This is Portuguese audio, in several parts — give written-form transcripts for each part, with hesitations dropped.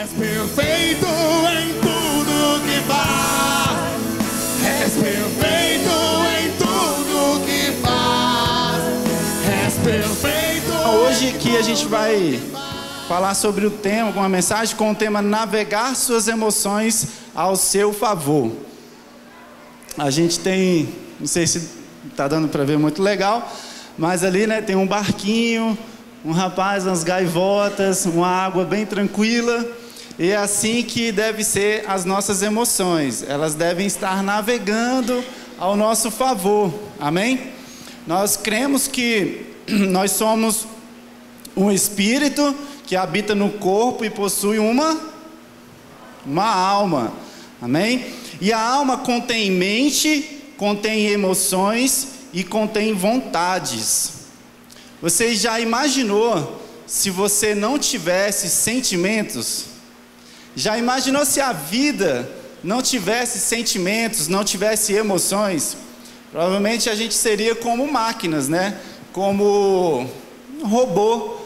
És perfeito em tudo que faz. És perfeito em tudo que faz. És perfeito. Hoje aqui a gente vai falar sobre o tema, uma mensagem com o tema navegar suas emoções ao seu favor. A gente tem, não sei se está dando para ver muito legal, mas ali, né, tem um barquinho, um rapaz, umas gaivotas, uma água bem tranquila, e é assim que deve ser as nossas emoções. Elas devem estar navegando ao nosso favor, amém? Nós cremos que nós somos um espírito que habita no corpo e possui uma alma, amém? E a alma contém mente, contém emoções e contém vontades. Você já imaginou se você não tivesse sentimentos? Já imaginou se a vida não tivesse sentimentos, não tivesse emoções? Provavelmente a gente seria como máquinas, né? Como um robô.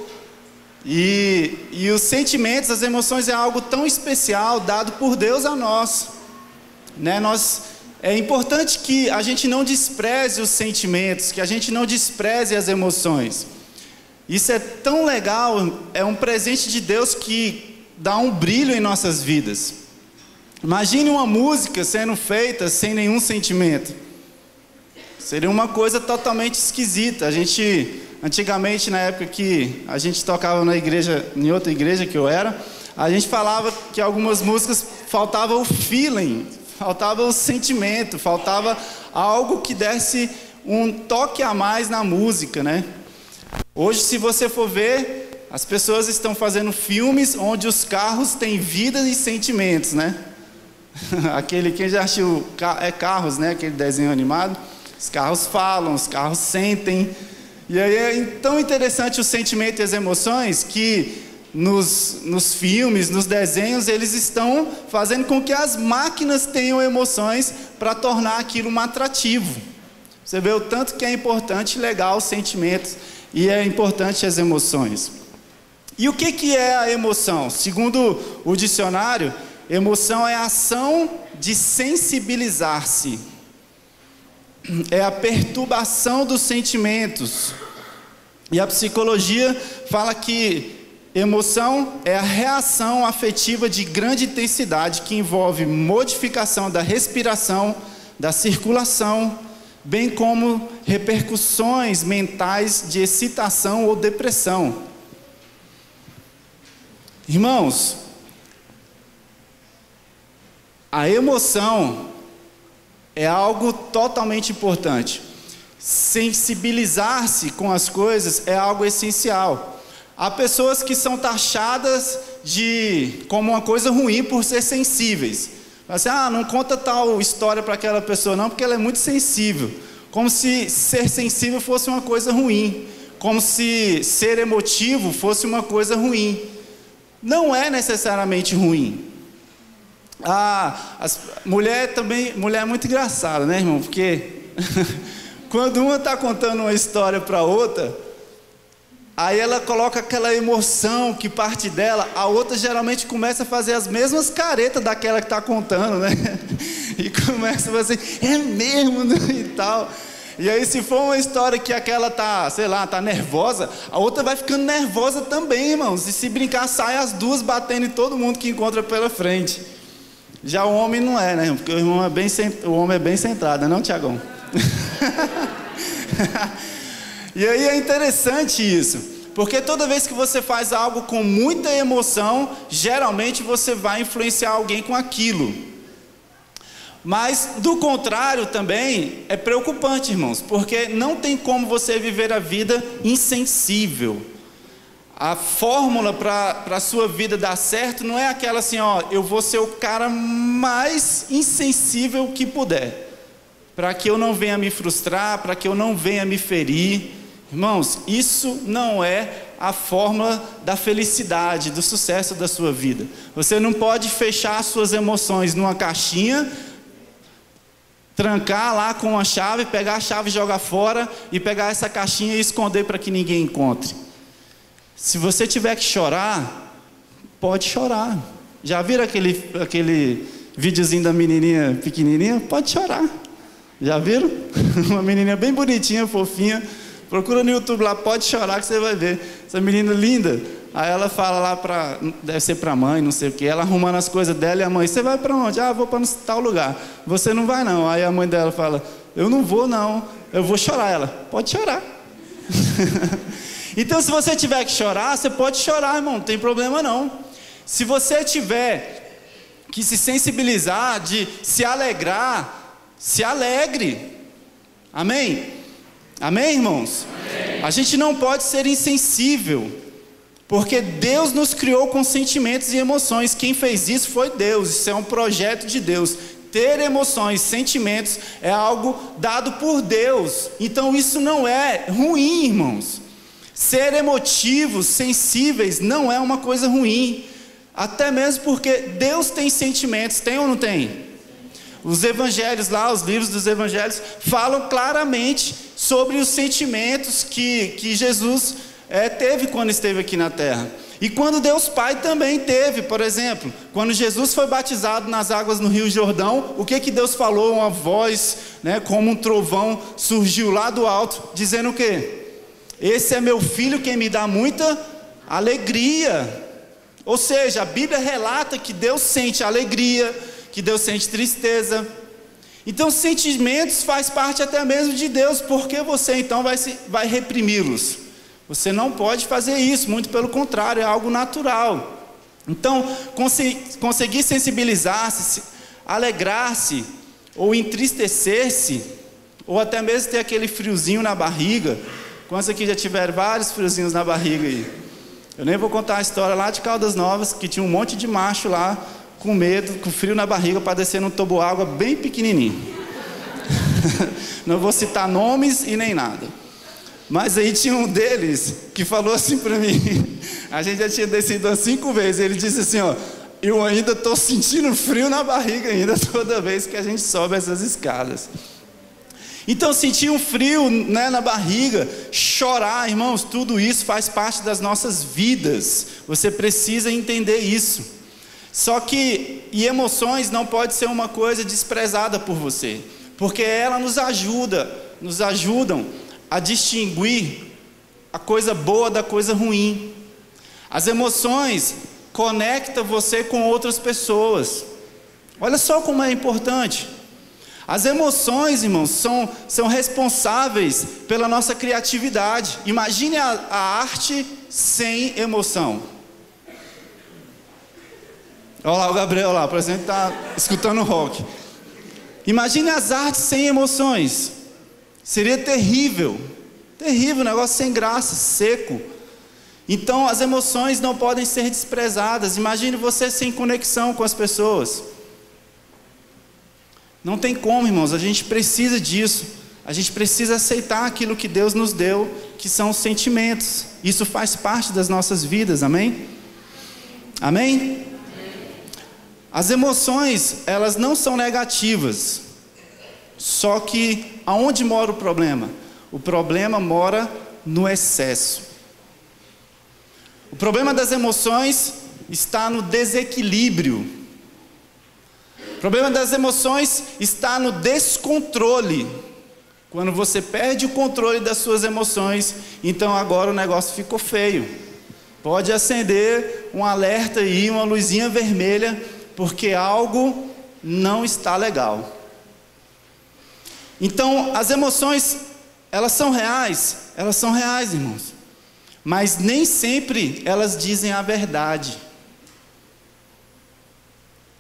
E os sentimentos, as emoções é algo tão especial dado por Deus a nós, né? É importante que a gente não despreze os sentimentos, que a gente não despreze as emoções. Isso é tão legal, é um presente de Deus que dá um brilho em nossas vidas. Imagine uma música sendo feita sem nenhum sentimento. Seria uma coisa totalmente esquisita. Antigamente, na época que a gente tocava na igreja, em outra igreja que eu era, a gente falava que algumas músicas faltava o feeling, faltava o sentimento, faltava algo que desse um toque a mais na música, né? Hoje, se você for ver, as pessoas estão fazendo filmes onde os carros têm vida e sentimentos, né? Quem já assistiu Carros, né? Aquele desenho animado. Os carros falam, os carros sentem. E aí é tão interessante o sentimento e as emoções que nos filmes, nos desenhos, eles estão fazendo com que as máquinas tenham emoções para tornar aquilo um atrativo. Você vê o tanto que é importante e legal os sentimentos e é importante as emoções. E o que é a emoção? Segundo o dicionário, emoção é a ação de sensibilizar-se. É a perturbação dos sentimentos. E a psicologia fala que emoção é a reação afetiva de grande intensidade que envolve modificação da respiração, da circulação, bem como repercussões mentais de excitação ou depressão. Irmãos, a emoção é algo totalmente importante. Sensibilizar-se com as coisas é algo essencial. Há pessoas que são taxadas como uma coisa ruim por ser sensíveis. Assim, não conta tal história para aquela pessoa não, porque ela é muito sensível. Como se ser sensível fosse uma coisa ruim. Como se ser emotivo fosse uma coisa ruim. Não é necessariamente ruim. Mulher é muito engraçada, né, irmão? Porque quando uma está contando uma história para outra, aí ela coloca aquela emoção que parte dela, a outra geralmente começa a fazer as mesmas caretas daquela que está contando, né? E começa a fazer, é mesmo, né? E tal. E aí, se for uma história que aquela tá nervosa, a outra vai ficando nervosa também, irmãos. E se brincar, sai as duas batendo em todo mundo que encontra pela frente. Já o homem não é, né? Porque o homem é bem centrado, não, Tiagão? E aí é interessante isso, porque toda vez que você faz algo com muita emoção, geralmente você vai influenciar alguém com aquilo. Mas do contrário também é preocupante, irmãos, porque não tem como você viver a vida insensível. A fórmula para a sua vida dar certo não é aquela assim, eu vou ser o cara mais insensível que puder, para que eu não venha me frustrar, para que eu não venha me ferir. Irmãos, isso não é a fórmula da felicidade, do sucesso da sua vida. Você não pode fechar suas emoções numa caixinha, trancar lá com uma chave, pegar a chave e jogar fora, e pegar essa caixinha e esconder para que ninguém encontre. Se você tiver que chorar, pode chorar. Já viram aquele videozinho da menininha pequenininha? Pode chorar. Já viram? Uma menininha bem bonitinha, fofinha. Procura no YouTube lá, pode chorar que você vai ver. Essa menina linda. Aí ela fala lá deve ser pra mãe, não sei o que. Ela arrumando as coisas dela e a mãe, você vai pra onde? Ah, vou pra tal lugar. Você não vai não. Aí a mãe dela fala, eu não vou não, eu vou chorar. Ela, pode chorar. Então se você tiver que chorar, você pode chorar, irmão, não tem problema não. Se você tiver que se sensibilizar, de se alegrar, se alegre. Amém? Amém, irmãos? Amém. A gente não pode ser insensível, porque Deus nos criou com sentimentos e emoções. Quem fez isso foi Deus. Isso é um projeto de Deus. Ter emoções, sentimentos é algo dado por Deus. Então isso não é ruim, irmãos. Ser emotivos, sensíveis, não é uma coisa ruim. Até mesmo porque Deus tem sentimentos, tem ou não tem? Os evangelhos lá, os livros dos evangelhos, falam claramente sobre os sentimentos que Jesus teve quando esteve aqui na terra. E quando Deus Pai também teve, por exemplo, quando Jesus foi batizado nas águas no Rio Jordão, o que Deus falou? Uma voz, como um trovão, surgiu lá do alto, dizendo o quê? Esse é meu filho, quem me dá muita alegria. Ou seja, a Bíblia relata que Deus sente alegria, que Deus sente tristeza. Então sentimentos faz parte até mesmo de Deus. Por que você então vai reprimi-los? Você não pode fazer isso, muito pelo contrário, é algo natural. Então conseguir sensibilizar-se, alegrar-se, ou entristecer-se, ou até mesmo ter aquele friozinho na barriga. Quantos aqui já tiveram vários friozinhos na barriga aí? Eu nem vou contar a história lá de Caldas Novas, que tinha um monte de macho lá, com medo, com frio na barriga, para descer num toboágua bem pequenininho. Não vou citar nomes e nem nada. Mas aí tinha um deles que falou assim para mim, a gente já tinha descido umas 5 vezes, ele disse assim, ó, eu ainda estou sentindo frio na barriga ainda, toda vez que a gente sobe essas escadas. Então sentir um frio na barriga, chorar, irmãos, tudo isso faz parte das nossas vidas. Você precisa entender isso. Só que, emoções não pode ser uma coisa desprezada por você, porque ela nos ajudam a distinguir a coisa boa da coisa ruim. As emoções conectam você com outras pessoas. Olha só como é importante. As emoções, irmãos, são responsáveis pela nossa criatividade. Imagine a arte sem emoção. Olha lá o Gabriel lá, por exemplo, está escutando rock. Imagine as artes sem emoções. Seria terrível. Terrível, negócio sem graça, seco. Então as emoções não podem ser desprezadas. Imagine você sem conexão com as pessoas. Não tem como, irmãos, a gente precisa disso. A gente precisa aceitar aquilo que Deus nos deu, que são os sentimentos. Isso faz parte das nossas vidas, amém? Amém? As emoções, elas não são negativas. Só que, aonde mora o problema? O problema mora no excesso. O problema das emoções está no desequilíbrio. O problema das emoções está no descontrole. Quando você perde o controle das suas emoções, então agora o negócio ficou feio. Pode acender um alerta aí, uma luzinha vermelha, porque algo não está legal. Então, as emoções, elas são reais, irmãos. Mas nem sempre elas dizem a verdade.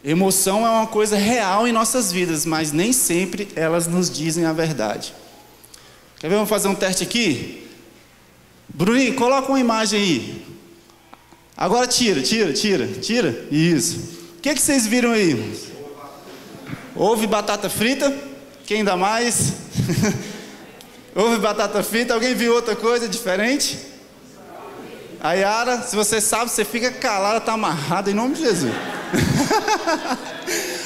Emoção é uma coisa real em nossas vidas, mas nem sempre elas nos dizem a verdade. Quer ver? Vamos fazer um teste aqui? Bruninho, coloca uma imagem aí. Agora tira. Isso. O que vocês viram aí, irmãos? Ovo e batata frita? Quem dá mais? Ovo e batata frita. Alguém viu outra coisa diferente? A Yara, se você sabe, você fica calada, está amarrada em nome de Jesus.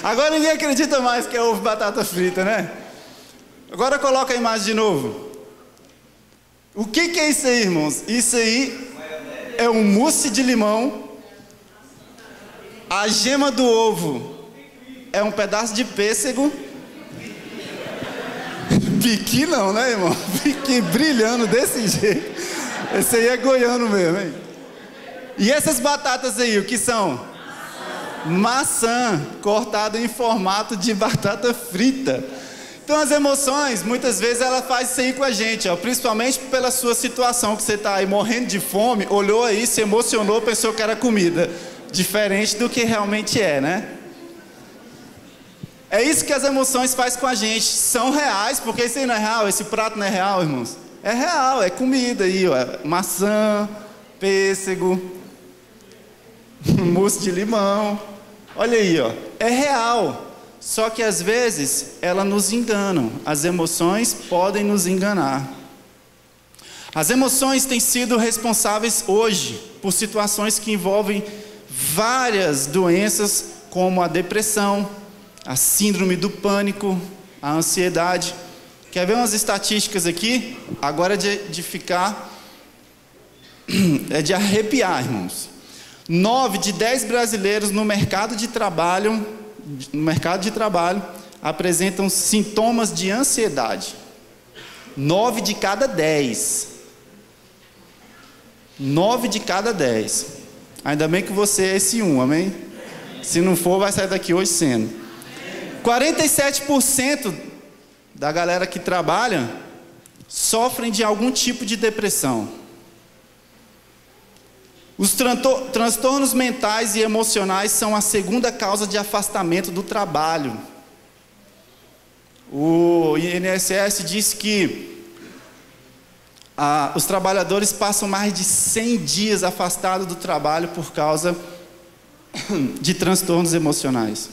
Agora ninguém acredita mais que é ovo e batata frita, né? Agora coloca a imagem de novo. O que é isso aí, irmãos? Isso aí é um mousse de limão A gema do ovo é um pedaço de pêssego. Piqui não, né, irmão? Piqui brilhando desse jeito. Esse aí é goiano mesmo, hein? E essas batatas aí, o que são? Maçã, cortada em formato de batata frita. Então as emoções, muitas vezes ela faz isso aí com a gente, ó, principalmente pela sua situação, que você está aí morrendo de fome, olhou aí, se emocionou, pensou que era comida. Diferente do que realmente é, né? É isso que as emoções fazem com a gente. São reais, porque isso aí não é real, esse prato não é real, irmãos. É real, é comida aí, ó. Maçã, pêssego, mousse de limão. Olha aí, ó. É real. Só que às vezes elas nos enganam. As emoções podem nos enganar. As emoções têm sido responsáveis hoje por situações que envolvem várias doenças, como a depressão, a síndrome do pânico, a ansiedade. Quer ver umas estatísticas aqui? Agora é de arrepiar, irmãos. 9 de 10 brasileiros no mercado de trabalho apresentam sintomas de ansiedade. 9 de cada 10. 9 de cada 10. Ainda bem que você é esse um, amém? Se não for, vai sair daqui hoje sendo. 47% da galera que trabalha sofrem de algum tipo de depressão. Os transtornos mentais e emocionais são a segunda causa de afastamento do trabalho. O INSS diz que os trabalhadores passam mais de 100 dias afastados do trabalho por causa de transtornos emocionais.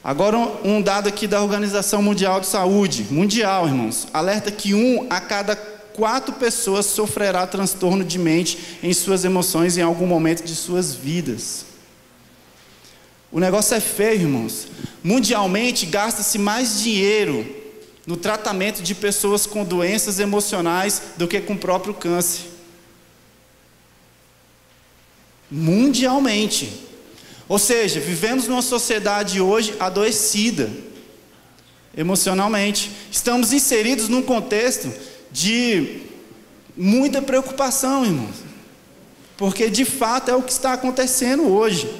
Agora um dado aqui da Organização Mundial de Saúde, mundial, irmãos, alerta que 1 a cada 4 pessoas sofrerá transtorno de mente em suas emoções em algum momento de suas vidas. O negócio é feio, irmãos. Mundialmente gasta-se mais dinheiro no tratamento de pessoas com doenças emocionais do que com o próprio câncer. Mundialmente. Ou seja, vivemos numa sociedade hoje adoecida emocionalmente. Estamos inseridos num contexto de muita preocupação, irmãos. Porque de fato é o que está acontecendo hoje.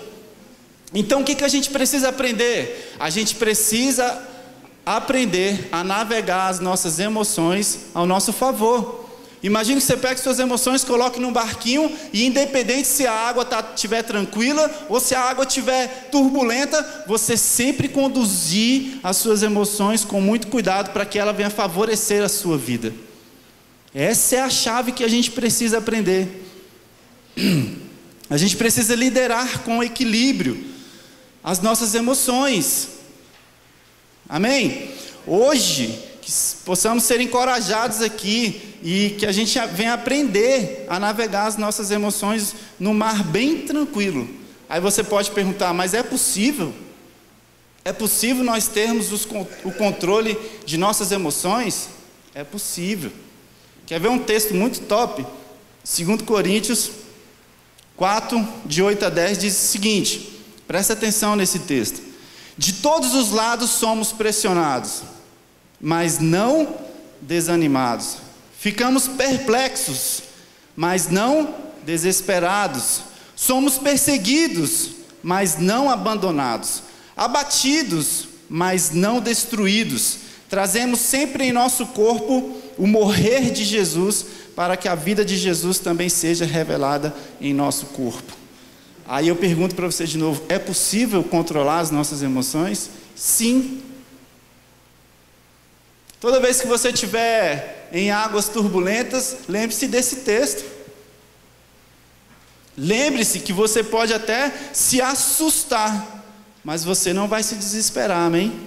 Então o que a gente precisa aprender? A gente precisa aprender a navegar as nossas emoções ao nosso favor. Imagine que você pega suas emoções, coloque num barquinho e independente se a água estiver tranquila ou se a água estiver turbulenta, você sempre conduzir as suas emoções com muito cuidado para que ela venha favorecer a sua vida. Essa é a chave que a gente precisa aprender. A gente precisa liderar com equilíbrio as nossas emoções. Amém? Hoje, que possamos ser encorajados aqui e que a gente venha aprender a navegar as nossas emoções no mar bem tranquilo. Aí você pode perguntar, mas é possível? É possível nós termos o controle de nossas emoções? É possível. Quer ver um texto muito top? 2 Coríntios 4, de 8 a 10, diz o seguinte, presta atenção nesse texto. De todos os lados somos pressionados, mas não desanimados. Ficamos perplexos, mas não desesperados. Somos perseguidos, mas não abandonados. Abatidos, mas não destruídos. Trazemos sempre em nosso corpo o morrer de Jesus, para que a vida de Jesus também seja revelada em nosso corpo. Aí eu pergunto para você de novo, é possível controlar as nossas emoções? Sim. Toda vez que você estiver em águas turbulentas, lembre-se desse texto. Lembre-se que você pode até se assustar, mas você não vai se desesperar, amém?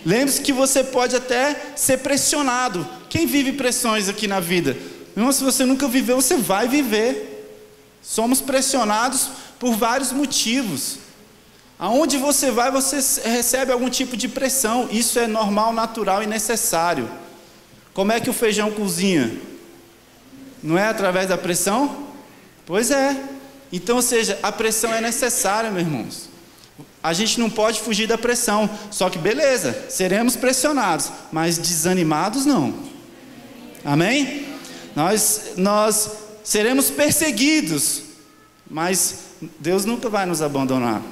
Lembre-se que você pode até ser pressionado. Quem vive pressões aqui na vida? Não, se você nunca viveu, você vai viver. Somos pressionados por vários motivos. Aonde você vai, você recebe algum tipo de pressão. Isso é normal, natural e necessário. Como é que o feijão cozinha? Não é através da pressão? Pois é. Então, ou seja, a pressão é necessária, meus irmãos. A gente não pode fugir da pressão. Só que beleza, seremos pressionados, mas desanimados não. Amém? Nós seremos perseguidos, mas Deus nunca vai nos abandonar.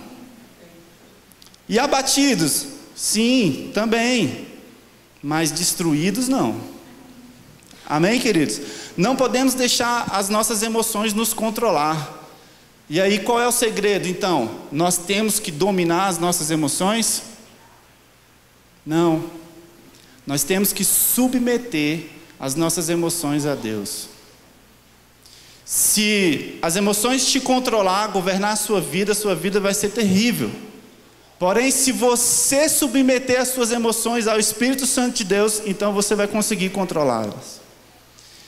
E abatidos? Sim, também. Mas destruídos não. Amém, queridos? Não podemos deixar as nossas emoções nos controlar. E aí, qual é o segredo, então? Nós temos que dominar as nossas emoções? Não. Nós temos que submeter as nossas emoções a Deus. Se as emoções te controlar, governar a sua vida vai ser terrível. Porém, se você submeter as suas emoções ao Espírito Santo de Deus, então você vai conseguir controlá-las.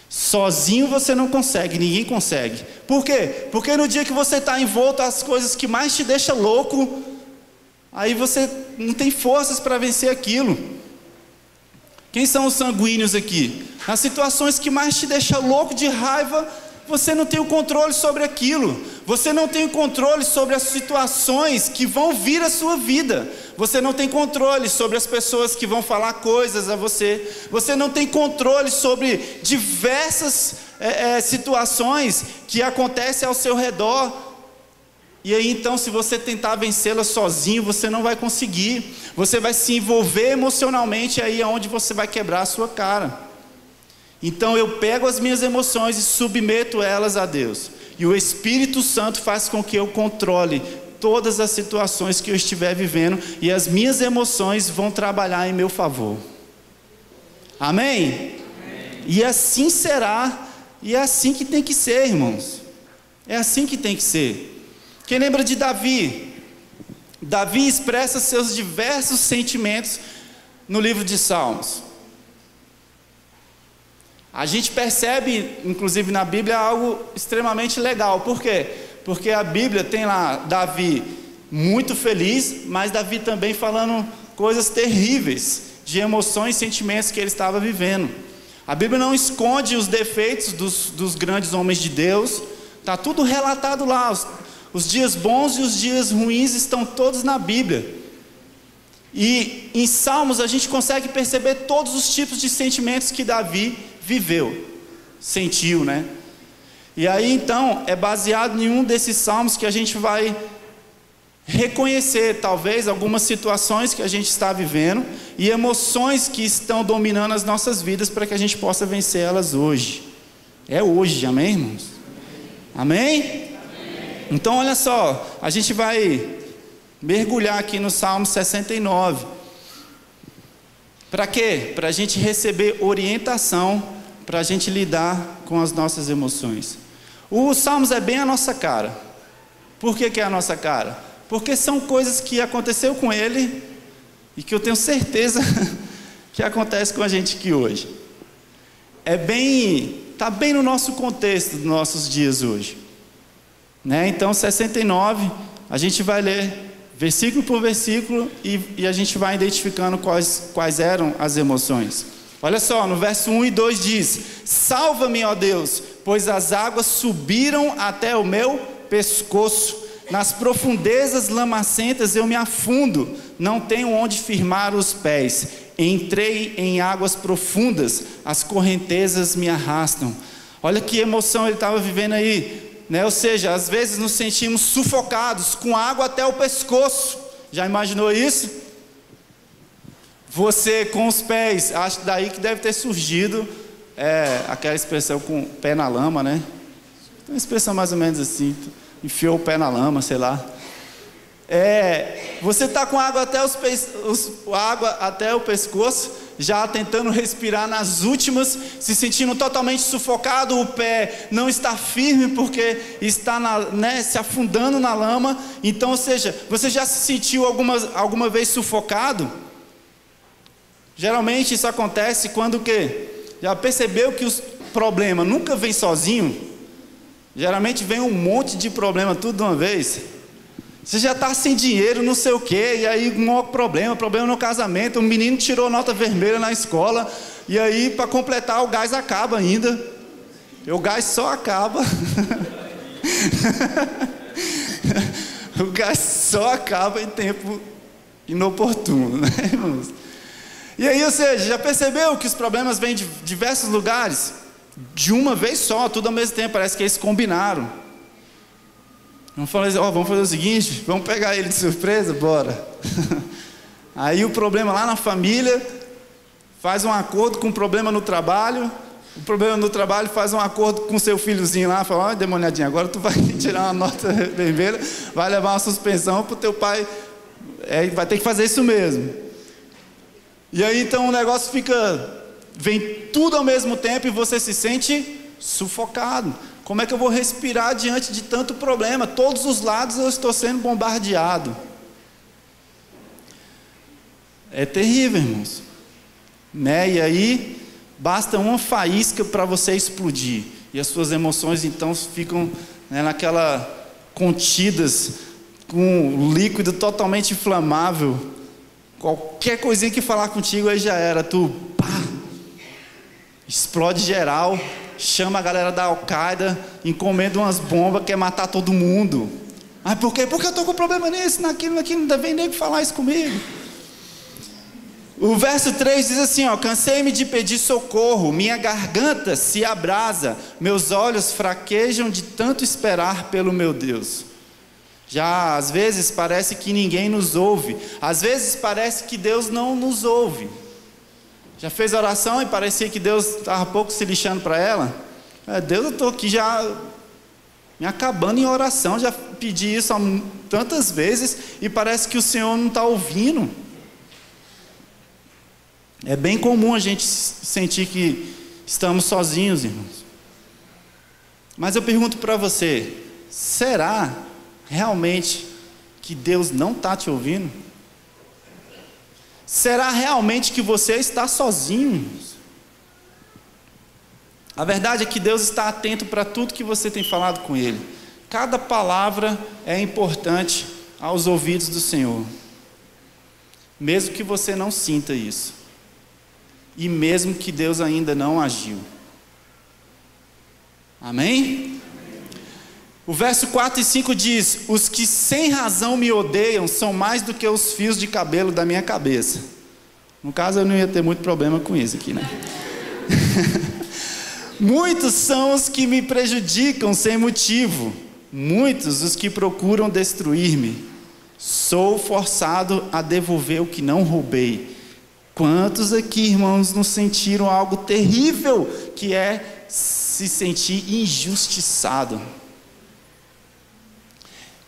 Sozinho você não consegue, ninguém consegue. Por quê? Porque no dia que você está envolto às coisas que mais te deixam louco, aí você não tem forças para vencer aquilo. Quem são os sanguíneos aqui? Nas situações que mais te deixam louco de raiva, você não tem o controle sobre aquilo. Você não tem o controle sobre as situações que vão vir à sua vida. Você não tem controle sobre as pessoas que vão falar coisas a você. Você não tem controle sobre diversas situações que acontecem ao seu redor. E aí então, se você tentar vencê-las sozinho, você não vai conseguir. Você vai se envolver emocionalmente, aí é onde você vai quebrar a sua cara. Então eu pego as minhas emoções e submeto elas a Deus. E o Espírito Santo faz com que eu controle todas as situações que eu estiver vivendo. E as minhas emoções vão trabalhar em meu favor. Amém? Amém. E assim será. E é assim que tem que ser, irmãos. É assim que tem que ser. Quem lembra de Davi? Davi expressa seus diversos sentimentos no livro de Salmos. A gente percebe, inclusive na Bíblia, algo extremamente legal. Por quê? Porque a Bíblia tem lá Davi muito feliz, mas Davi também falando coisas terríveis, de emoções e sentimentos que ele estava vivendo. A Bíblia não esconde os defeitos dos grandes homens de Deus, está tudo relatado lá. Os dias bons e os dias ruins estão todos na Bíblia. E em Salmos a gente consegue perceber todos os tipos de sentimentos que Davi viveu, sentiu, né? E aí então é baseado em um desses salmos que a gente vai reconhecer talvez algumas situações que a gente está vivendo e emoções que estão dominando as nossas vidas para que a gente possa vencer elas hoje. É hoje, amém, irmãos? Amém? Amém? Então olha só, a gente vai mergulhar aqui no Salmo 69. Para quê? Para a gente receber orientação, para a gente lidar com as nossas emoções. O Salmos é bem a nossa cara. Por que é a nossa cara? Porque são coisas que aconteceu com ele e que eu tenho certeza que acontece com a gente aqui hoje. Está bem no nosso contexto dos nossos dias hoje, né? Então 69, a gente vai ler versículo por versículo e a gente vai identificando quais eram as emoções. Olha só, no verso 1 e 2 diz: salva-me, ó Deus, pois as águas subiram até o meu pescoço, nas profundezas lamacentas eu me afundo, não tenho onde firmar os pés, entrei em águas profundas, as correntezas me arrastam. Olha que emoção ele estava vivendo aí, né? Ou seja, às vezes nos sentimos sufocados, com água até o pescoço. Já imaginou isso? Você com os pés, acho daí que deve ter surgido aquela expressão com o pé na lama, né? Tem uma expressão mais ou menos assim, enfiou o pé na lama, sei lá. Você está com água até o pescoço, já tentando respirar nas últimas, se sentindo totalmente sufocado, o pé não está firme porque está se afundando na lama. Então, ou seja, você já se sentiu alguma vez sufocado? Geralmente isso acontece quando o quê? Já percebeu que os problemas nunca vêm sozinho? Geralmente vem um monte de problema tudo de uma vez. Você já está sem dinheiro, não sei o quê, e aí um maior problema no casamento, o menino tirou nota vermelha na escola, e aí para completar o gás acaba ainda. O gás só acaba. O gás só acaba em tempo inoportuno, né, irmãos? E aí, ou seja, já percebeu que os problemas vêm de diversos lugares? De uma vez só, tudo ao mesmo tempo, parece que eles combinaram. Vamos fazer o seguinte, vamos pegar ele de surpresa, bora. Aí o problema lá na família faz um acordo com o problema no trabalho. O problema no trabalho faz um acordo com seu filhozinho lá, fala: olha, demoniadinho, agora tu vai tirar uma nota vermelha, vai levar uma suspensão pro teu pai, vai ter que fazer isso mesmo. E aí então o negócio vem tudo ao mesmo tempo e você se sente sufocado. Como é que eu vou respirar diante de tanto problema? Todos os lados eu estou sendo bombardeado. É terrível, irmãos, né? E aí basta uma faísca para você explodir, e as suas emoções então ficam, né, contidas com um líquido totalmente inflamável. Qualquer coisinha que falar contigo aí já era, tu pá, explode geral, chama a galera da Al-Qaeda, encomenda umas bombas, quer matar todo mundo. Mas por quê? Porque eu estou com problema nisso, naquilo, não vem nem falar isso comigo. O verso 3 diz assim, cansei-me de pedir socorro, minha garganta se abrasa, meus olhos fraquejam de tanto esperar pelo meu Deus. Já às vezes parece que ninguém nos ouve, às vezes parece que Deus não nos ouve. Já fez oração e parecia que Deus estava pouco se lixando para ela? Deus, eu estou aqui já me acabando em oração, já pedi isso tantas vezes e parece que o Senhor não está ouvindo. É bem comum a gente sentir que estamos sozinhos, irmãos. Mas eu pergunto para você, será realmente que Deus não está te ouvindo? Será realmente que você está sozinho, irmãos? A verdade é que Deus está atento para tudo que você tem falado com Ele. Cada palavra é importante aos ouvidos do Senhor. Mesmo que você não sinta isso. E mesmo que Deus ainda não agiu. Amém? O verso 4 e 5 diz: os que sem razão me odeiam são mais do que os fios de cabelo da minha cabeça. No caso eu não ia ter muito problema com isso aqui, né? Muitos são os que me prejudicam sem motivo, muitos os que procuram destruir-me. Sou forçado a devolver o que não roubei. Quantos aqui, irmãos, não sentiram algo terrível, que é se sentir injustiçado?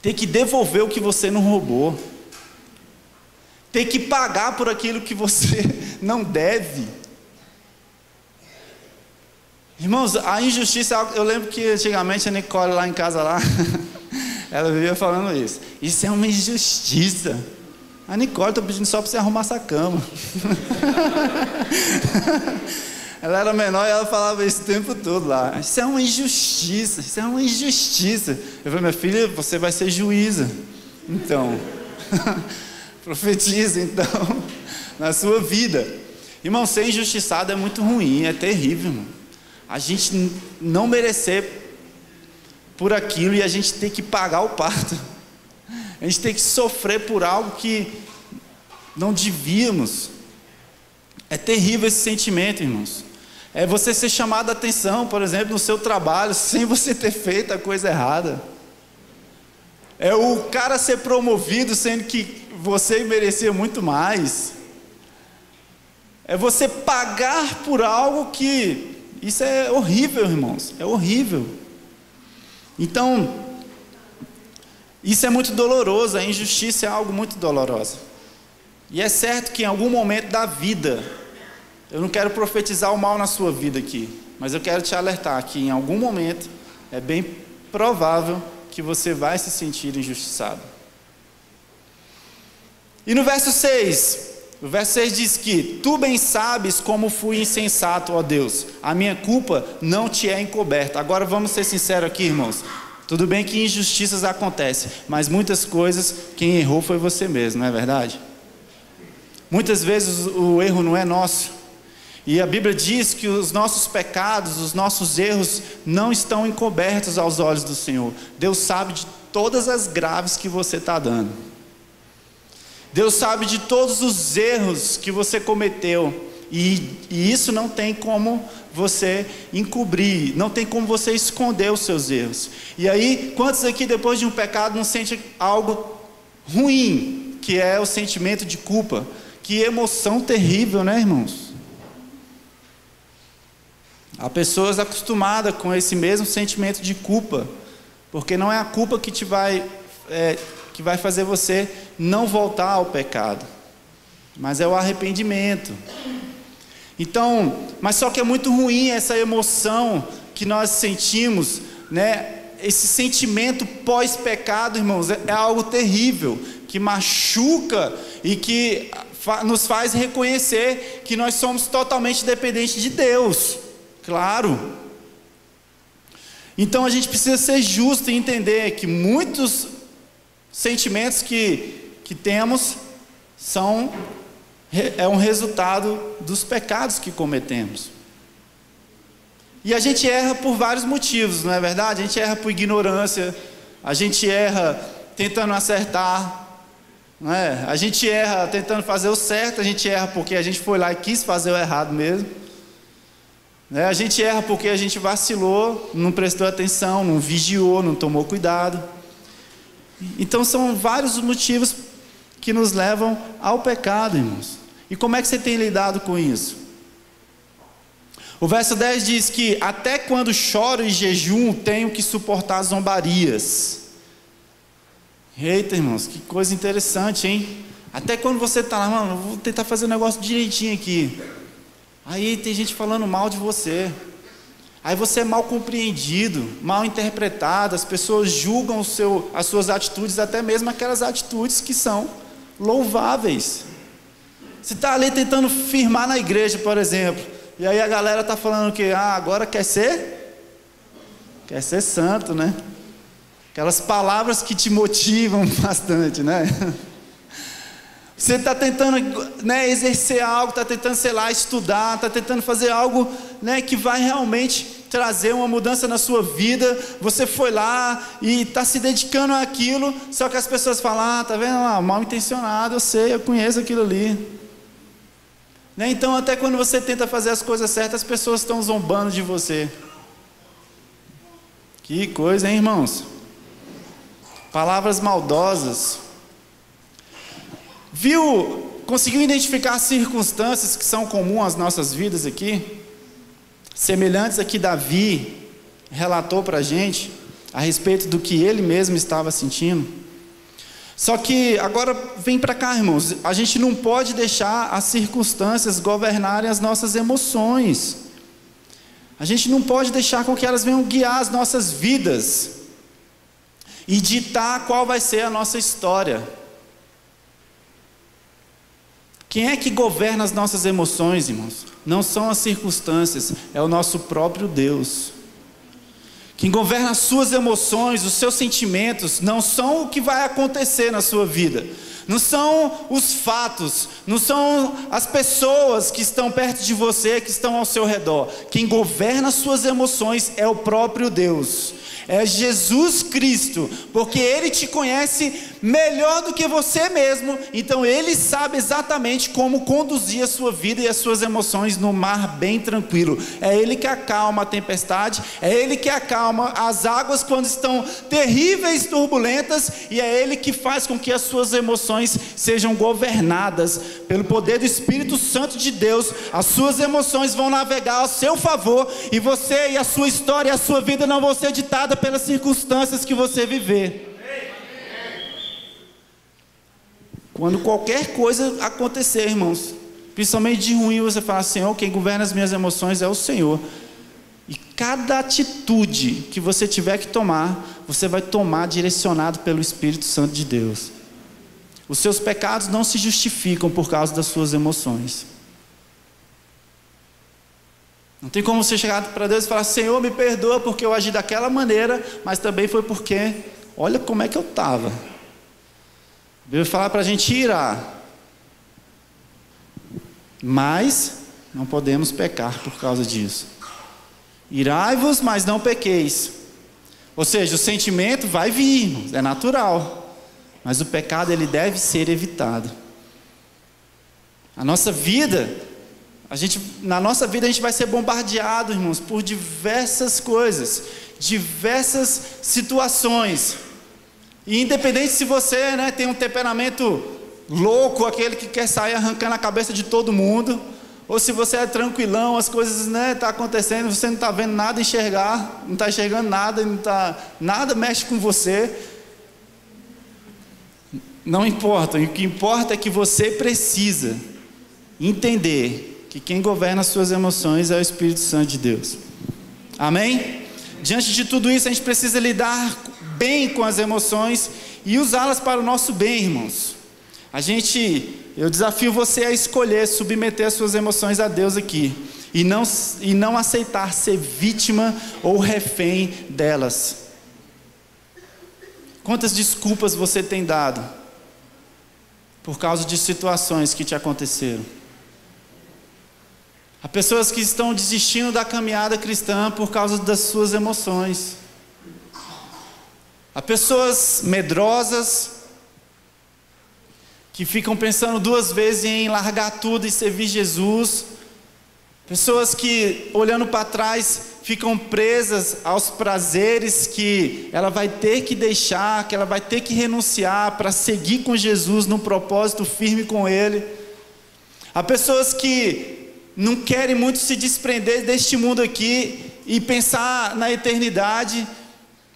Ter que devolver o que você não roubou. Ter que pagar por aquilo que você não deve. Irmãos, a injustiça é algo... Eu lembro que antigamente a Nicole lá em casa, ela vivia falando isso. Isso é uma injustiça. A Nicole, estou pedindo só para você arrumar essa cama. Ela era menor e ela falava isso o tempo todo lá. Isso é uma injustiça, isso é uma injustiça. Eu falei, minha filha, você vai ser juíza. Então, profetiza então, na sua vida. Irmão, ser injustiçado é muito ruim, é terrível, irmão. A gente não merecer por aquilo e a gente ter que pagar o pato. A gente tem que sofrer por algo que não devíamos. É terrível esse sentimento, irmãos. É você ser chamado a atenção, por exemplo, no seu trabalho, sem você ter feito a coisa errada. É o cara ser promovido, sendo que você merecia muito mais. É você pagar por algo que... Isso é horrível, irmãos. É horrível. Então... isso é muito doloroso, a injustiça é algo muito doloroso. E é certo que em algum momento da vida, eu não quero profetizar o mal na sua vida aqui, mas eu quero te alertar que em algum momento, é bem provável que você vai se sentir injustiçado. E no verso 6, o verso 6 diz que: tu bem sabes como fui insensato, ó Deus, a minha culpa não te é encoberta. Agora vamos ser sinceros aqui, irmãos. Tudo bem que injustiças acontecem, mas muitas coisas, quem errou foi você mesmo, não é verdade? Muitas vezes o erro não é nosso. E a Bíblia diz que os nossos pecados, os nossos erros não estão encobertos aos olhos do Senhor. Deus sabe de todas as graves que você está dando. Deus sabe de todos os erros que você cometeu. E isso não tem como você encobrir, não tem como você esconder os seus erros. E aí, quantos aqui depois de um pecado não sente algo ruim, que é o sentimento de culpa? Que emoção terrível, né, irmãos? Há pessoas acostumadas com esse mesmo sentimento de culpa, porque não é a culpa que vai fazer você não voltar ao pecado, mas é o arrependimento. Então, mas só que é muito ruim essa emoção que nós sentimos, né? Esse sentimento pós-pecado, irmãos, é algo terrível, que machuca e que nos faz reconhecer que nós somos totalmente dependentes de Deus. Claro. Então a gente precisa ser justo e entender que muitos sentimentos que temos é um resultado dos pecados que cometemos. E a gente erra por vários motivos, não é verdade? A gente erra por ignorância, a gente erra tentando acertar, não é? A gente erra tentando fazer o certo, a gente erra porque a gente foi lá e quis fazer o errado mesmo. A gente erra porque a gente vacilou, não prestou atenção, não vigiou, não tomou cuidado. Então são vários os motivos que nos levam ao pecado, irmãos. E como é que você tem lidado com isso? O verso 10 diz que até quando choro e jejum tenho que suportar zombarias. Eita, irmãos, que coisa interessante, hein? Até quando você está lá, mano, vou tentar fazer o negócio direitinho aqui. Aí tem gente falando mal de você. Aí você é mal compreendido, mal interpretado. As pessoas julgam as suas atitudes, até mesmo aquelas atitudes que são louváveis. Você está ali tentando firmar na igreja, por exemplo, e aí a galera está falando que agora quer ser santo, né? Aquelas palavras que te motivam bastante, né? Você está tentando, né, exercer algo, está tentando, sei lá, estudar, está tentando fazer algo, né, que vai realmente trazer uma mudança na sua vida. Você foi lá e está se dedicando àquilo, só que as pessoas falam, tá vendo, mal intencionado, eu conheço aquilo ali. Né? Então até quando você tenta fazer as coisas certas, as pessoas estão zombando de você. Que coisa, hein, irmãos? Palavras maldosas. Conseguiu identificar circunstâncias que são comuns às nossas vidas aqui? Semelhantes a que Davi relatou para a gente, a respeito do que ele mesmo estava sentindo. Só que agora vem para cá, irmãos, a gente não pode deixar as circunstâncias governarem as nossas emoções. A gente não pode deixar com que elas venham guiar as nossas vidas e ditar qual vai ser a nossa história. Quem é que governa as nossas emoções, irmãos? Não são as circunstâncias, é o nosso próprio Deus. Quem governa as suas emoções, os seus sentimentos, não são o que vai acontecer na sua vida. Não são os fatos, não são as pessoas que estão perto de você, que estão ao seu redor. Quem governa as suas emoções é o próprio Deus. É Jesus Cristo, porque Ele te conhece melhor do que você mesmo, então Ele sabe exatamente como conduzir a sua vida e as suas emoções no mar bem tranquilo. É Ele que acalma a tempestade, é Ele que acalma as águas quando estão terríveis, turbulentas, e é Ele que faz com que as suas emoções sejam governadas pelo poder do Espírito Santo de Deus. As suas emoções vão navegar ao seu favor, e você e a sua história e a sua vida não vão ser ditadas pelas circunstâncias que você viver. Quando qualquer coisa acontecer, irmãos, principalmente de ruim, você fala, Senhor, quem governa as minhas emoções é o Senhor. E cada atitude que você tiver que tomar, você vai tomar direcionado pelo Espírito Santo de Deus. Os seus pecados não se justificam por causa das suas emoções. Não tem como você chegar para Deus e falar, Senhor, me perdoa porque eu agi daquela maneira, mas também foi porque, olha como é que eu estava. Deus vai falar para a gente irar. Mas Não podemos pecar por causa disso. Irai-vos, mas não pequeis. Ou seja, o sentimento vai vir, irmãos, é natural. Mas o pecado, ele deve ser evitado. A nossa vida, na nossa vida a gente vai ser bombardeado, irmãos, por diversas coisas, diversas situações. E independente se você, né, tem um temperamento louco, aquele que quer sair arrancando a cabeça de todo mundo, ou se você é tranquilão, as coisas, né, tá acontecendo, você não está vendo nada enxergar, não está enxergando nada, nada mexe com você. Não importa, o que importa é que você precisa entender que quem governa as suas emoções é o Espírito Santo de Deus. Amém? Diante de tudo isso, a gente precisa lidar bem com as emoções e usá-las para o nosso bem, irmãos. Eu desafio você a escolher submeter as suas emoções a Deus aqui e não aceitar ser vítima ou refém delas. Quantas desculpas você tem dado por causa de situações que te aconteceram? Há pessoas que estão desistindo da caminhada cristã por causa das suas emoções. Há pessoas medrosas que ficam pensando duas vezes em largar tudo e servir Jesus. Pessoas que, olhando para trás, ficam presas aos prazeres que ela vai ter que deixar, que ela vai ter que renunciar para seguir com Jesus num propósito firme com Ele. Há pessoas que não querem muito se desprender deste mundo aqui e pensar na eternidade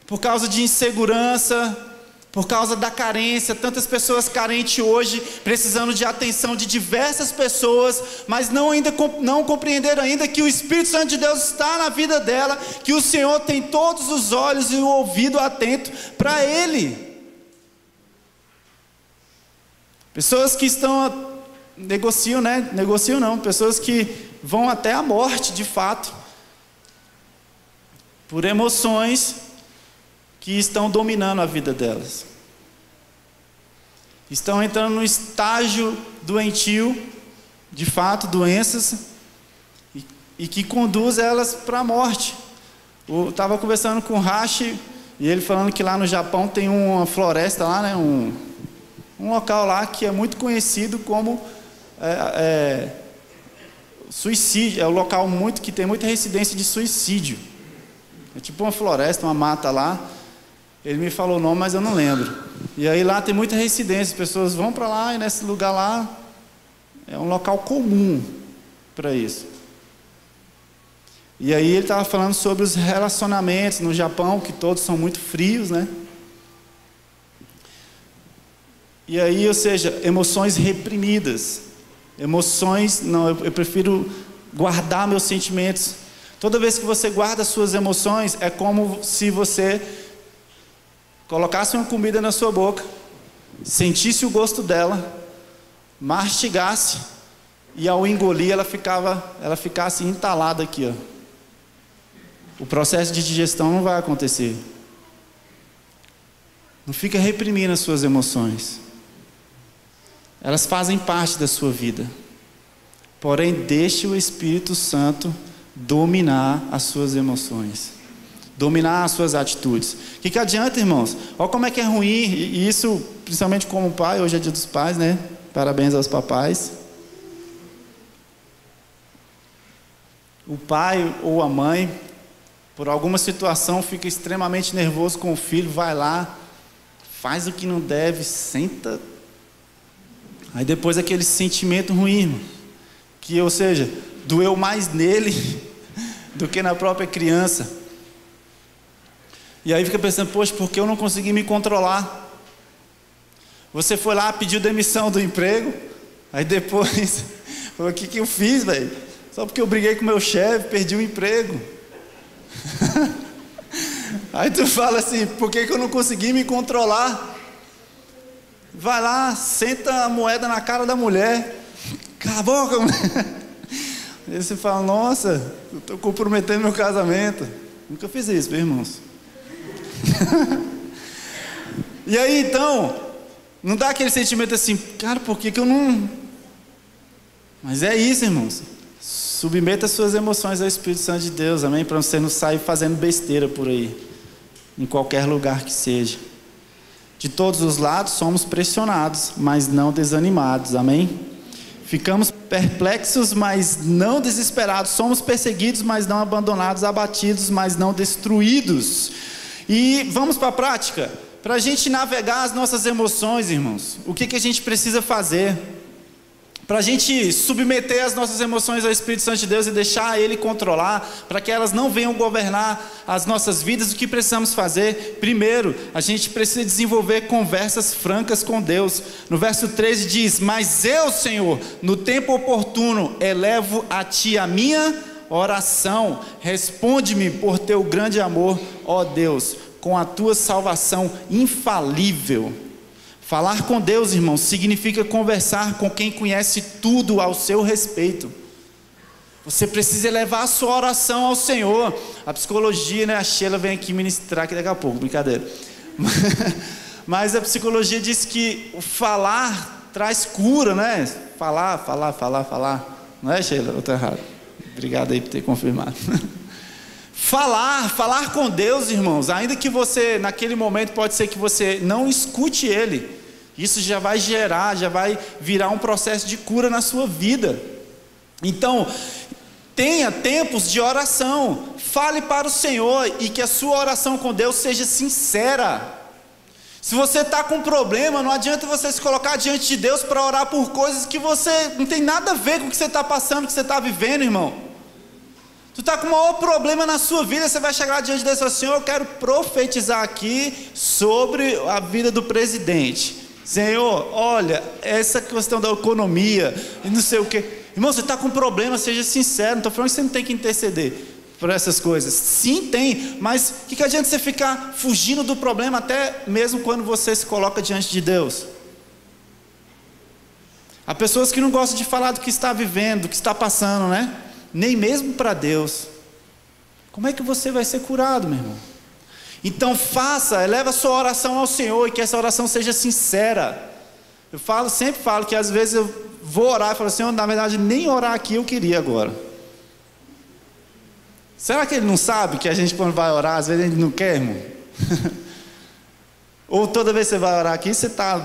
por causa de insegurança, por causa da carência. Tantas pessoas carentes hoje, precisando de atenção de diversas pessoas, mas não compreenderam ainda que o Espírito Santo de Deus está na vida dela, que o Senhor tem todos os olhos e o ouvido atento para Ele. Pessoas que pessoas que vão até a morte de fato, por emoções que estão dominando a vida delas. Estão entrando no estágio doentio, de fato, doenças, e que conduz elas para a morte. Eu estava conversando com o Hashi, e ele falando que lá no Japão tem uma floresta lá, né, um local lá que é muito conhecido como suicídio, é um local que tem muita residência de suicídio. É tipo uma floresta, uma mata lá. Ele me falou o nome, mas eu não lembro. E aí lá tem muita residência, as pessoas vão para lá, e nesse lugar lá é um local comum para isso. E aí ele estava falando sobre os relacionamentos no Japão, que todos são muito frios, né? E aí, ou seja, emoções reprimidas. Eu prefiro guardar meus sentimentos. Toda vez que você guarda suas emoções, é como se você colocasse uma comida na sua boca, sentisse o gosto dela, mastigasse, e ao engolir ela ficasse entalada aqui, ó. O processo de digestão não vai acontecer. Não fica reprimindo as suas emoções. Elas fazem parte da sua vida. Porém, deixe o Espírito Santo dominar as suas emoções, dominar as suas atitudes. O que adianta, irmãos? Olha como é que é ruim, e isso, principalmente como pai, hoje é dia dos pais, né? Parabéns aos papais. O pai ou a mãe, por alguma situação, fica extremamente nervoso com o filho, vai lá, faz o que não deve, senta. Aí depois aquele sentimento ruim, irmão, que, ou seja, doeu mais nele do que na própria criança. E aí fica pensando, poxa, por que eu não consegui me controlar? Você foi lá, pediu demissão do emprego, aí depois, falou, o que eu fiz, velho? Só porque eu briguei com o meu chefe, perdi o emprego. Aí tu fala assim, por que eu não consegui me controlar? Vai lá, senta a moeda na cara da mulher, cala a boca, mulher. Aí você fala, nossa, eu estou comprometendo meu casamento. Nunca fiz isso, meus irmãos. E aí então, não dá aquele sentimento assim, cara, por que eu não... Mas é isso, irmãos. Submeta suas emoções ao Espírito Santo de Deus, amém? Para você não sair fazendo besteira por aí, em qualquer lugar que seja. De todos os lados somos pressionados, mas não desanimados, amém? Ficamos perplexos, mas não desesperados. Somos perseguidos, mas não abandonados. Abatidos, mas não destruídos. E vamos para a prática. Para a gente navegar as nossas emoções, irmãos, o que a gente precisa fazer? Para a gente submeter as nossas emoções ao Espírito Santo de Deus e deixar Ele controlar, para que elas não venham governar as nossas vidas, o que precisamos fazer? Primeiro, a gente precisa desenvolver conversas francas com Deus. No verso 13 diz: mas eu, Senhor, no tempo oportuno, elevo a Ti a minha oração. Responde-me por Teu grande amor, ó Deus, com a Tua salvação infalível. Falar com Deus, irmãos, significa conversar com quem conhece tudo ao seu respeito. Você precisa elevar a sua oração ao Senhor. A psicologia, né? A Sheila vem aqui ministrar aqui daqui a pouco, brincadeira. Mas a psicologia diz que o falar traz cura, né? Falar. Não é, Sheila? Eu estou errado. Obrigado aí por ter confirmado. Falar com Deus, irmãos, ainda que você, naquele momento, pode ser que você não escute Ele, isso já vai virar um processo de cura na sua vida. Então, tenha tempos de oração, fale para o Senhor, e que a sua oração com Deus seja sincera. Se você está com um problema, não adianta você se colocar diante de Deus para orar por coisas que você não tem nada a ver com o que você está passando, o que você está vivendo, irmão. Tu está com o maior problema na sua vida, você vai chegar diante desse Senhor, eu quero profetizar aqui sobre a vida do presidente. Senhor, olha, essa questão da economia, e não sei o que. Irmão, você está com um problema, seja sincero, não estou falando que você não tem que interceder por essas coisas. Sim, tem, mas o que adianta você ficar fugindo do problema, até mesmo quando você se coloca diante de Deus? Há pessoas que não gostam de falar do que está vivendo, do que está passando, né? Nem mesmo para Deus. Como é que você vai ser curado, meu irmão? Então eleva a sua oração ao Senhor, e que essa oração seja sincera. Eu sempre falo que às vezes eu vou orar e falo: Senhor, na verdade nem orar aqui eu queria agora. Será que Ele não sabe que a gente, quando vai orar, às vezes a gente não quer, irmão? Ou toda vez que você vai orar aqui, você está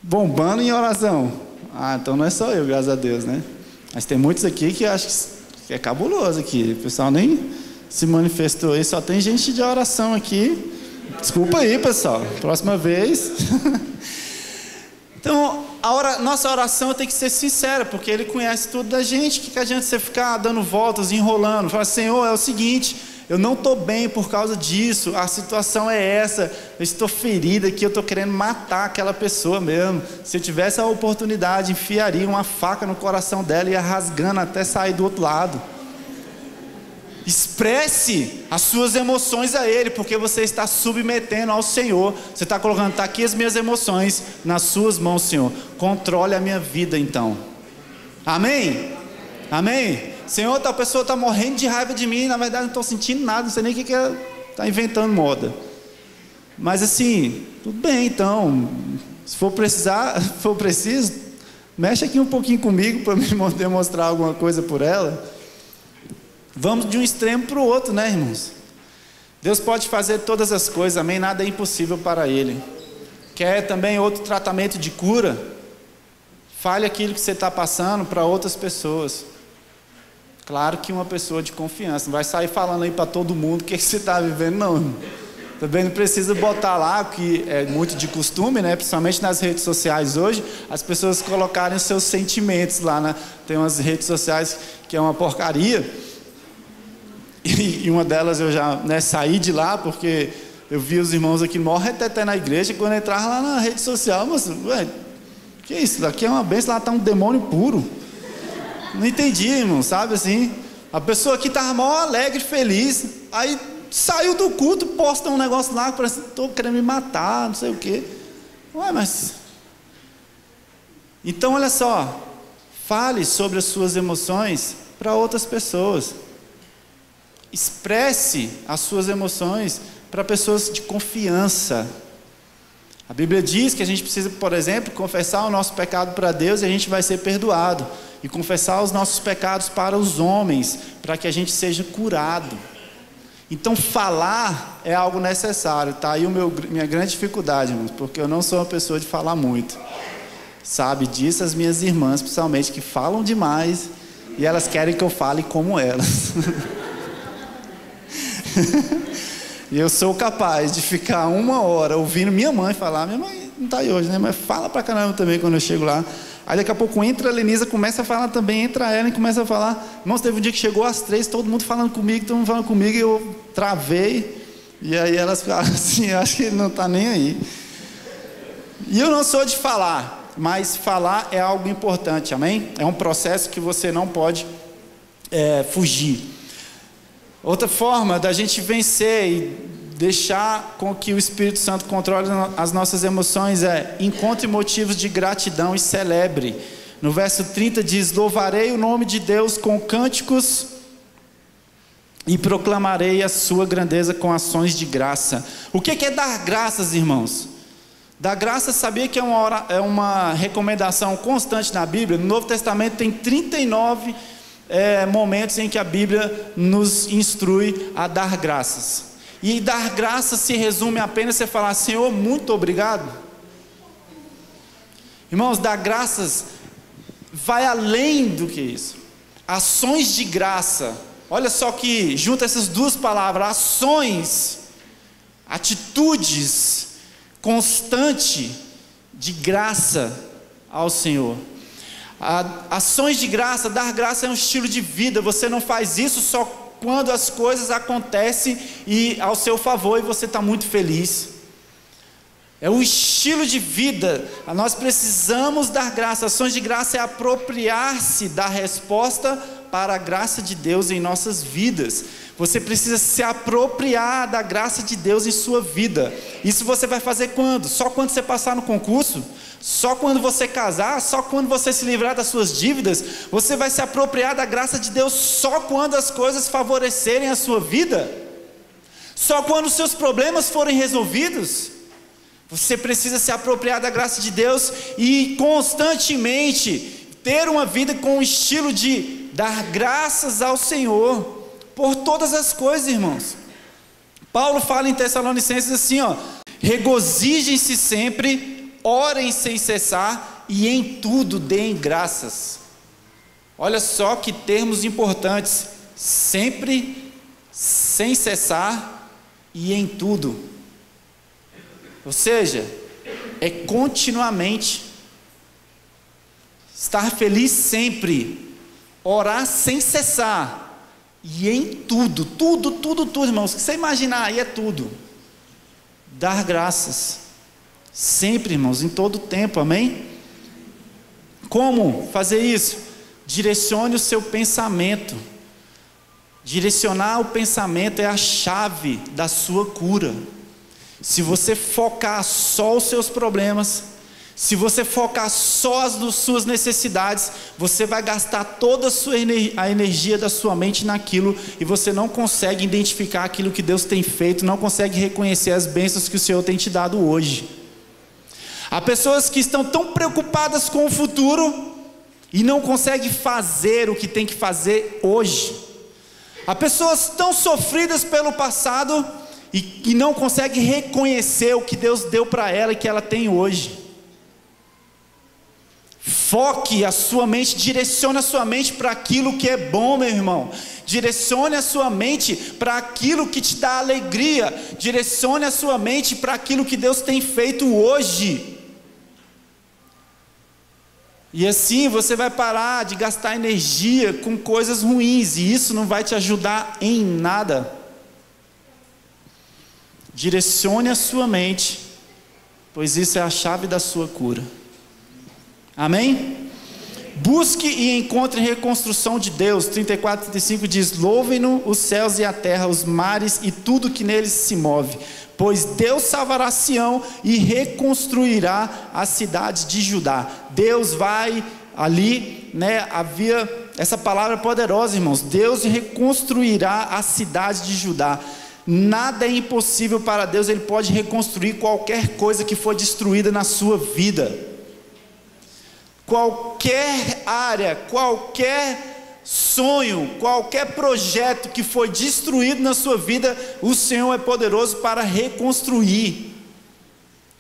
bombando em oração? Então não é só eu, graças a Deus, né? Mas tem muitos aqui que acham que é cabuloso aqui. O pessoal nem se manifestou aí. Só tem gente de oração aqui. Desculpa aí, pessoal. Próxima vez. Então, nossa oração tem que ser sincera, porque Ele conhece tudo da gente. O que adianta você ficar dando voltas, enrolando? Fala: Senhor, é o seguinte, eu não estou bem por causa disso, a situação é essa, eu estou ferida aqui, eu estou querendo matar aquela pessoa mesmo. Se eu tivesse a oportunidade, enfiaria uma faca no coração dela e ia rasgando até sair do outro lado. Expresse as suas emoções a Ele, porque você está submetendo ao Senhor. Você está colocando: está aqui as minhas emoções nas suas mãos, Senhor, controle a minha vida então. Amém? Amém? Senhor, tal pessoa está morrendo de raiva de mim, na verdade não estou sentindo nada, não sei nem o que é, está inventando moda. Mas assim, tudo bem então, se for preciso, mexe aqui um pouquinho comigo para me demonstrar alguma coisa por ela. Vamos de um extremo para o outro, né, irmãos? Deus pode fazer todas as coisas, amém? Nada é impossível para Ele. Quer também outro tratamento de cura? Fale aquilo que você está passando para outras pessoas. Claro que uma pessoa de confiança, não vai sair falando aí para todo mundo o que você está vivendo, não. Também não precisa botar lá, que é muito de costume, né? Principalmente nas redes sociais hoje, as pessoas colocarem os seus sentimentos lá, né? Tem umas redes sociais que é uma porcaria, e uma delas eu já saí de lá, porque eu vi os irmãos aqui morrem até na igreja, e quando entrava lá na rede social, mas, que isso? Aqui é uma bênção, lá está um demônio puro. Não entendi, irmão, sabe assim? A pessoa aqui estava mó alegre, feliz, aí saiu do culto, posta um negócio lá, parece que estou querendo me matar, não sei o quê. Mas... Então, olha só, fale sobre as suas emoções para outras pessoas. Expresse as suas emoções para pessoas de confiança. A Bíblia diz que a gente precisa, por exemplo, confessar o nosso pecado para Deus e a gente vai ser perdoado. E confessar os nossos pecados para os homens, para que a gente seja curado. Então falar é algo necessário. Está aí minha grande dificuldade, irmãos, porque eu não sou uma pessoa de falar muito. Sabe disso as minhas irmãs, principalmente, que falam demais e elas querem que eu fale como elas. E eu sou capaz de ficar 1 hora ouvindo minha mãe falar. Minha mãe não está aí hoje, né? Mas fala pra caramba também quando eu chego lá. Aí daqui a pouco entra a Lenisa, começa a falar também, entra ela e começa a falar. Irmãos, teve um dia que chegou às 3, todo mundo falando comigo, e eu travei. E aí elas falaram assim, eu acho que ele não está nem aí. E eu não sou de falar, mas falar é algo importante, amém? É um processo que você não pode fugir. Outra forma da gente vencer e deixar com que o Espírito Santo controle as nossas emoções encontre motivos de gratidão e celebre. No verso 30 diz: louvarei o nome de Deus com cânticos e proclamarei a sua grandeza com ações de graça. O que é dar graças, irmãos? Dar graças, sabia que é uma recomendação constante na Bíblia? No Novo Testamento tem 39 momentos em que a Bíblia nos instrui a dar graças. E dar graças se resume apenas você falar: Senhor, muito obrigado. Irmãos, dar graças vai além do que isso. Ações de graça. Olha só que junta essas duas palavras: ações, atitudes, constante de graça ao Senhor. Ações de graça, dar graça é um estilo de vida. Você não faz isso só quando as coisas acontecem e ao seu favor e você está muito feliz. É um estilo de vida. Nós precisamos dar graça. Ações de graça é apropriar-se da resposta para a graça de Deus em nossas vidas. Você precisa se apropriar da graça de Deus em sua vida. Isso você vai fazer quando? Só quando você passar no concurso? Só quando você casar? Só quando você se livrar das suas dívidas? Você vai se apropriar da graça de Deus só quando as coisas favorecerem a sua vida? Só quando os seus problemas forem resolvidos? Você precisa se apropriar da graça de Deus e constantemente ter uma vida com o estilo de dar graças ao Senhor por todas as coisas, irmãos. Paulo fala em Tessalonicenses assim, regozijem-se sempre, orem sem cessar e em tudo deem graças. Olha só que termos importantes: sempre, sem cessar e em tudo. Ou seja, é continuamente, estar feliz sempre, orar sem cessar e em tudo, tudo, irmãos, o que você imaginar aí é tudo. Dar graças sempre, irmãos, em todo tempo, amém? Como fazer isso? Direcione o seu pensamento. Direcionar o pensamento é a chave da sua cura. Se você focar só os seus problemas, se você focar só as suas necessidades, você vai gastar toda a energia da sua mente naquilo, e você não consegue identificar aquilo que Deus tem feito, não consegue reconhecer as bênçãos que o Senhor tem te dado hoje. Há pessoas que estão tão preocupadas com o futuro e não conseguem fazer o que tem que fazer hoje. Há pessoas tão sofridas pelo passado e não conseguem reconhecer o que Deus deu para ela e que ela tem hoje. Foque a sua mente, direcione a sua mente para aquilo que é bom, meu irmão. Direcione a sua mente para aquilo que te dá alegria. Direcione a sua mente para aquilo que Deus tem feito hoje. E assim você vai parar de gastar energia com coisas ruins, e isso não vai te ajudar em nada. Direcione a sua mente, pois isso é a chave da sua cura. Amém? Busque e encontre reconstrução de Deus. 34, 35 diz: louvem-no os céus e a terra, os mares e tudo que neles se move, pois Deus salvará Sião e reconstruirá a cidade de Judá. Deus vai ali, havia essa palavra poderosa, irmãos. Deus reconstruirá a cidade de Judá. Nada é impossível para Deus. Ele pode reconstruir qualquer coisa que for destruída na sua vida. Qualquer área, qualquer sonho, qualquer projeto que foi destruído na sua vida, o Senhor é poderoso para reconstruir.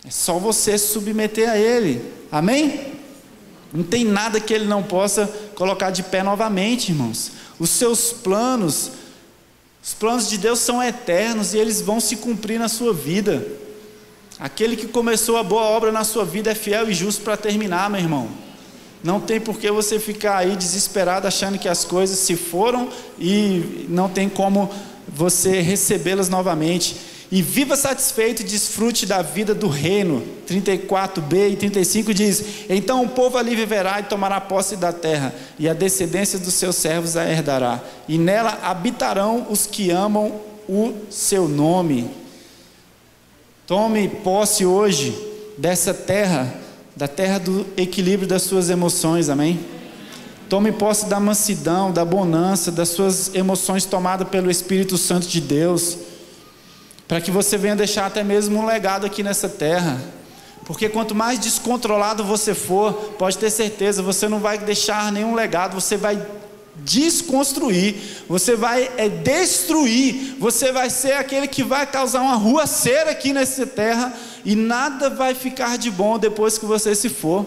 É só você se submeter a Ele. Amém? Não tem nada que Ele não possa colocar de pé novamente, irmãos. Os seus planos, os planos de Deus são eternos e eles vão se cumprir na sua vida. Aquele que começou a boa obra na sua vida é fiel e justo para terminar, meu irmão. Não tem por que você ficar aí desesperado achando que as coisas se foram e não tem como você recebê-las novamente. E viva satisfeito e desfrute da vida do reino. 34b e 35 diz: então o povo ali viverá e tomará posse da terra, e a descendência dos seus servos a herdará, e nela habitarão os que amam o seu nome. Tome posse hoje dessa terra, da terra do equilíbrio das suas emoções, amém? Tome posse da mansidão, da bonança, das suas emoções tomadas pelo Espírito Santo de Deus, para que você venha deixar até mesmo um legado aqui nessa terra. Porque quanto mais descontrolado você for, pode ter certeza, você não vai deixar nenhum legado, você vai desconstruir, você vai destruir, você vai ser aquele que vai causar uma ruaceira aqui nessa terra, e nada vai ficar de bom depois que você se for.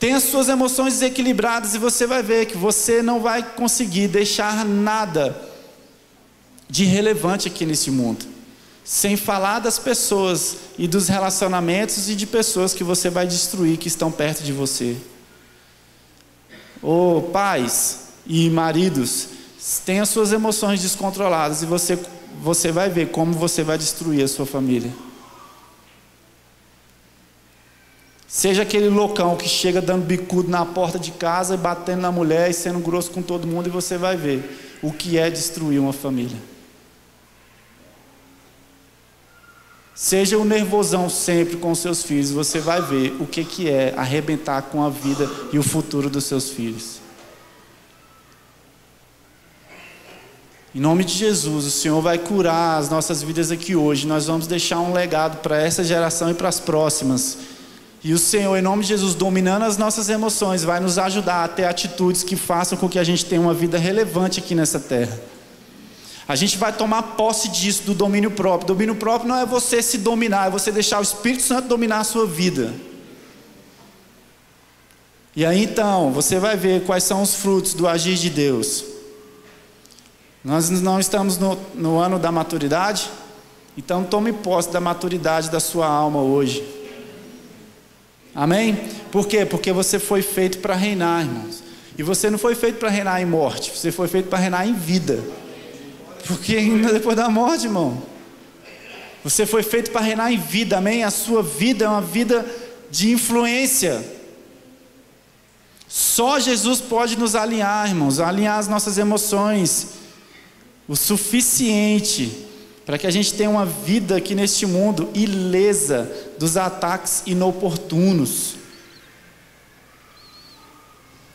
Tenha suas emoções desequilibradas e você vai ver que você não vai conseguir deixar nada de relevante aqui nesse mundo, sem falar das pessoas e dos relacionamentos e de pessoas que você vai destruir, que estão perto de você. Pais e maridos, tenha suas emoções descontroladas e você vai ver como você vai destruir a sua família. Seja aquele loucão que chega dando bicudo na porta de casa, batendo na mulher e sendo grosso com todo mundo, e você vai ver o que é destruir uma família. Seja o nervosão sempre com seus filhos, você vai ver o que é arrebentar com a vida e o futuro dos seus filhos. Em nome de Jesus, o Senhor vai curar as nossas vidas aqui hoje. Nós vamos deixar um legado para essa geração e para as próximas. E o Senhor, em nome de Jesus, dominando as nossas emoções, vai nos ajudar a ter atitudes que façam com que a gente tenha uma vida relevante aqui nessa terra. A gente vai tomar posse disso, do domínio próprio. Domínio próprio não é você se dominar, é você deixar o Espírito Santo dominar a sua vida. E aí então, você vai ver quais são os frutos do agir de Deus. Nós não estamos no ano da maturidade? Então tome posse da maturidade da sua alma hoje. Amém? Por quê? Porque você foi feito para reinar, irmãos. E você não foi feito para reinar em morte, você foi feito para reinar em vida. Porque ainda depois da morte, irmão, você foi feito para reinar em vida, amém? A sua vida é uma vida de influência. Só Jesus pode nos alinhar, irmãos, alinhar as nossas emoções o suficiente para que a gente tenha uma vida aqui neste mundo ilesa dos ataques inoportunos.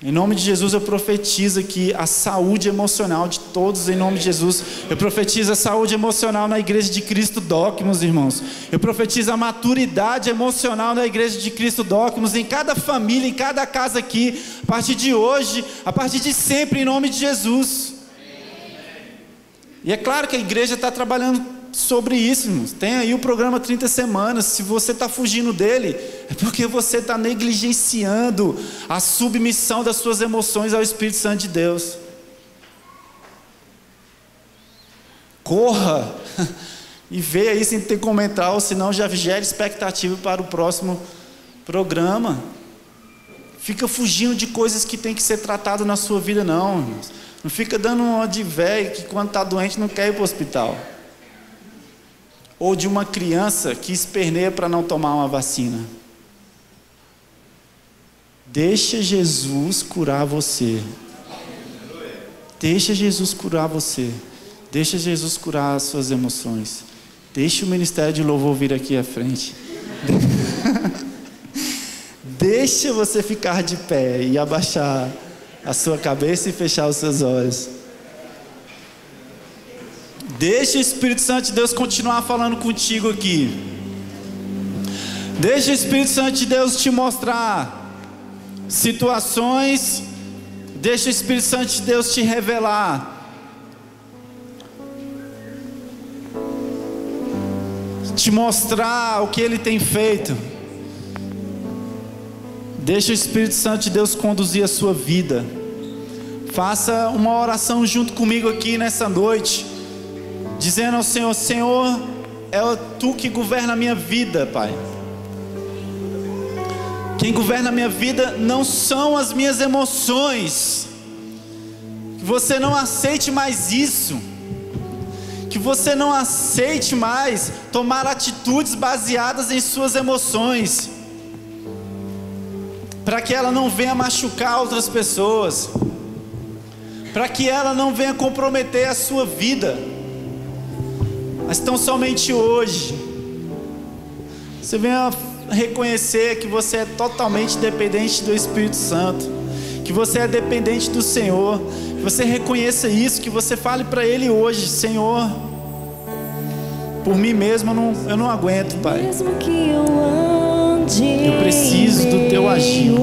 Em nome de Jesus eu profetizo aqui a saúde emocional de todos, em nome de Jesus. Eu profetizo a saúde emocional na igreja de Cristo Dóquimos, irmãos. Eu profetizo a maturidade emocional na igreja de Cristo Dóquimos, em cada família, em cada casa aqui, a partir de hoje, a partir de sempre, em nome de Jesus. E é claro que a igreja está trabalhando sobre isso, irmãos. Tem aí o programa 30 semanas. Se você está fugindo dele, é porque você está negligenciando a submissão das suas emoções ao Espírito Santo de Deus. Corra e veja aí sem ter como entrar, ou senão já gera expectativa para o próximo programa. Fica fugindo de coisas que tem que ser tratado na sua vida, não, irmãos. Não fica dando uma de velho que quando está doente não quer ir para o hospital. Ou de uma criança que esperneia para não tomar uma vacina. Deixa Jesus curar você. Deixa Jesus curar você. Deixa Jesus curar as suas emoções. Deixa o ministério de louvor vir aqui à frente. Deixa você ficar de pé e abaixar a sua cabeça e fechar os seus olhos. Deixa o Espírito Santo de Deus continuar falando contigo aqui. Deixa o Espírito Santo de Deus te mostrar situações. Deixa o Espírito Santo de Deus te revelar te mostrar o que Ele tem feito. Deixa o Espírito Santo de Deus conduzir a sua vida. Faça uma oração junto comigo aqui nessa noite, dizendo ao Senhor: Senhor, é Tu que governa a minha vida, Pai. Quem governa a minha vida não são as minhas emoções. Que você não aceite mais isso. Que você não aceite mais tomar atitudes baseadas em suas emoções, para que ela não venha machucar outras pessoas, para que ela não venha comprometer a sua vida. Mas tão somente hoje você venha reconhecer que você é totalmente dependente do Espírito Santo, que você é dependente do Senhor, que você reconheça isso, que você fale para Ele hoje: Senhor, por mim mesmo eu não aguento, Pai. Mesmo que eu ande, eu preciso do Teu agir.